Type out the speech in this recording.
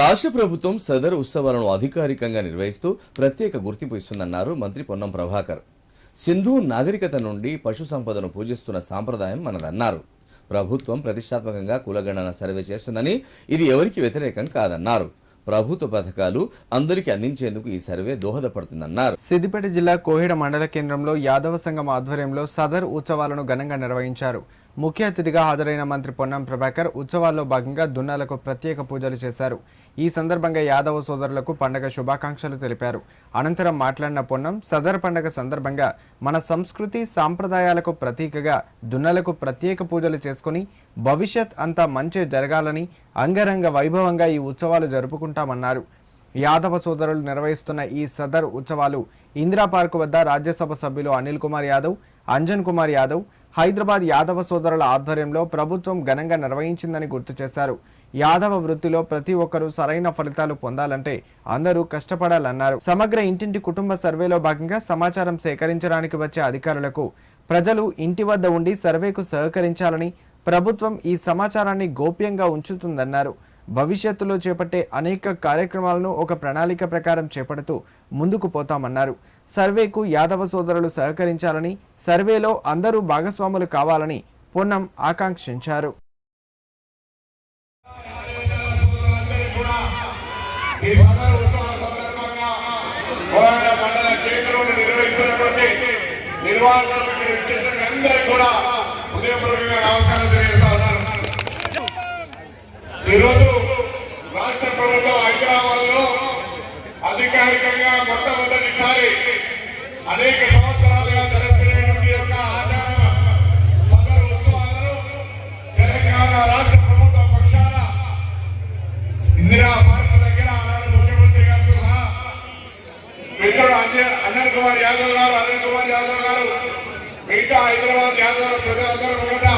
రాష్ట్ర ప్రభుత్వం సదర్ ఉత్సవాలను అధికారికంగా నిర్వహిస్తూ ప్రత్యేక గుర్తింపు ఇస్తుందన్నారు మంత్రి పొన్నం ప్రభాకర్. సింధు నాగరికత నుండి పశు సంపదను పూజిస్తున్న సాంప్రదాయం మనదన్నారు. ప్రభుత్వం ప్రతిష్టాత్మకంగా కులగణన సర్వే చేస్తుందని, ఇది ఎవరికి వ్యతిరేకం కాదన్నారు. ప్రభుత్వ పథకాలు అందరికీ అందించేందుకు ఈ సర్వే దోహదపడుతుందన్నారు. సిద్దిపేట జిల్లా కోహిడ మండల కేంద్రంలో యాదవ సంఘం ఆధ్వర్యంలో సదర్ ఉత్సవాలను ఘనంగా నిర్వహించారు. ముఖ్య అతిథిగా హాజరైన మంత్రి పొన్నం ప్రభాకర్ ఉత్సవాల్లో భాగంగా దున్నాలకు ప్రత్యేక పూజలు చేశారు. ఈ సందర్భంగా యాదవ సోదరులకు పండగ శుభాకాంక్షలు తెలిపారు. అనంతరం మాట్లాడిన పొన్నం, సదర్ పండగ సందర్భంగా మన సంస్కృతి సాంప్రదాయాలకు ప్రతీకగా దున్నలకు ప్రత్యేక పూజలు చేసుకుని భవిష్యత్ అంతా మంచి జరగాలని అంగరంగ వైభవంగా ఈ ఉత్సవాలు జరుపుకుంటామన్నారు. యాదవ సోదరులు నిర్వహిస్తున్న ఈ సదర్ ఉత్సవాలు ఇందిరా పార్క్ వద్ద రాజ్యసభ సభ్యులు అనిల్ కుమార్ యాదవ్, అంజన్ కుమార్ యాదవ్, హైదరాబాద్ యాదవ సోదరుల ఆధ్వర్యంలో ప్రభుత్వం ఘనంగా నిర్వహించిందని గుర్తు చేశారు. యాదవ వృత్తిలో ప్రతి ఒక్కరూ సరైన ఫలితాలు పొందాలంటే అందరూ కష్టపడాలన్నారు. సమగ్ర ఇంటింటి కుటుంబ సర్వేలో భాగంగా సమాచారం సేకరించడానికి వచ్చే అధికారులకు ప్రజలు ఇంటి వద్ద ఉండి సర్వేకు సహకరించాలని, ప్రభుత్వం ఈ సమాచారాన్ని గోప్యంగా ఉంచుతుందన్నారు. భవిష్యత్తులో చేపట్టే అనేక కార్యక్రమాలను ఒక ప్రణాళిక ప్రకారం చేపడుతూ ముందుకు పోతామన్నారు. సర్వేకు యాదవ సోదరులు సహకరించాలని, సర్వేలో అందరూ భాగస్వాములు కావాలని పొన్నం ఆకాంక్షించారు. ఈరోజు రాష్ట్ర ప్రభుత్వం హైదరాబాద్లో అధికారికంగా మొట్టమొదటిసారి అనేక సంవత్సరాలుగా జరుగుతున్నటువంటి యొక్క ఆచార సదర్ ఉత్సవాలను తెలంగాణ రాష్ట్ర ప్రభుత్వ పక్షాన ఇందిరా పార్క్ దగ్గర ఆనాడు ముఖ్యమంత్రి గారితో సహా మిత్రుడు అనిల్ కుమార్ యాదవ్ గారు మిగతా హైదరాబాద్ యాదవ్ ప్రజలందరూ కూడా